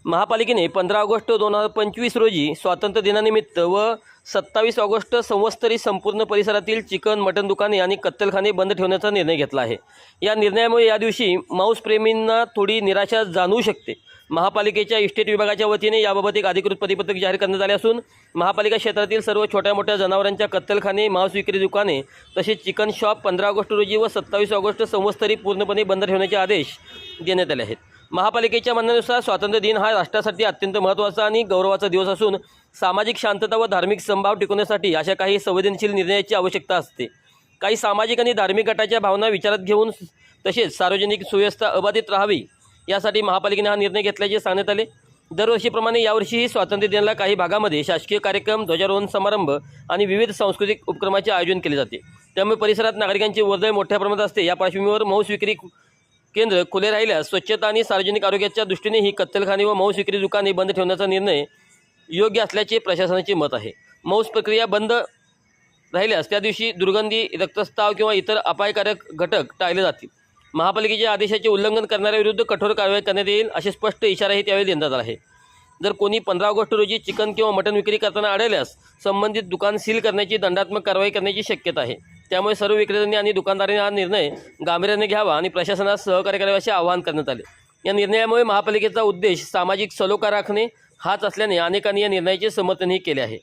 महापालिकेने 15 ऑगस्ट 2025 रोजी स्वातंत्र्य दिनानिमित्त व 27 ऑगस्ट संवत्सरी संपूर्ण परिसरातील चिकन मटण दुकाने आणि कत्तलखाने बंद ठेवण्याचा निर्णय घेतला आहे। या निर्णयामुळे या दिवशी मांसप्रेमींना थोडी निराशा जाणवू शकते। महापालिकेच्या इस्टेट विभागाच्या वतीने याबाबत एक अधिकृत परिपत्रक जाहीर करण्यात आले असून महापालिका क्षेत्रातील सर्व छोट्या मोठ्या जनावरांच्या कत्तलखाने, मांस विक्री दुकाने तसेच चिकन शॉप 15 ऑगस्ट रोजी व 27 ऑगस्ट संवत्सरी पूर्णपणे बंद ठेवण्याचे आदेश देण्यात आले आहेत। महापालिकेच्या म्हणण्यानुसार स्वातंत्र्य दिन हा राष्ट्रासाठी अत्यंत महत्त्वाचा आणि गौरवाचा दिवस असून सामाजिक शांतता व धार्मिक समभाव टिकवण्यासाठी अशा काही संवेदनशील निर्णयाची आवश्यकता असते। काही सामाजिक आणि धार्मिक गटाच्या भावना विचारात घेऊन तसेच सार्वजनिक सुव्यवस्था अबाधित राहावी यासाठी महापालिकेने हा निर्णय घेतल्याचे सांगण्यात आले। दरवर्षीप्रमाणे यावर्षीही स्वातंत्र्य दिनाला काही भागामध्ये शासकीय कार्यक्रम, ध्वजारोहण समारंभ आणि विविध सांस्कृतिक उपक्रमाचे आयोजन केले जाते। त्यामुळे परिसरात नागरिकांची वर्दळ मोठ्या प्रमाणात असते। या पार्श्वभूमीवर मांस विक्री केंद्र खुले राहिल्यास स्वच्छता आणि सार्वजनिक आरोग्याच्या दृष्टीने ही कत्तलखाने व मांस विक्री दुकाने बंद ठेवण्याचा निर्णय योग्य असल्याचे प्रशासनाचे मत आहे। मांस प्रक्रिया बंद राहिल्यास त्या दिवशी दुर्गंधी, रक्तस्राव किंवा इतर अपायकारक घटक टाळले जातील। महापालिकेच्या आदेशाचे उल्लंघन करणाऱ्याविरुद्ध कठोर कारवाई करण्यात येईल असे स्पष्ट इशाराही त्यावेळी देण्यात आला आहे। जर कोणी 15 ऑगस्ट रोजी चिकन किंवा मटण विक्री करताना आढळल्यास संबंधित दुकान सील करण्याची दंडात्मक कारवाई करण्याची शक्यता आहे। त्यामुळे सर्व विक्रेत्यांनी आणि दुकानदारांनी हा निर्णय गांभीर्याने घ्यावा आणि प्रशासनास सहकार्य करावे असे आवाहन करण्यात आले। या निर्णयामुळे महापालिकेचा उद्देश सामाजिक सलोखा राखणे हाच असल्याने अनेकांनी या निर्णयाचे समर्थनही केले आहे।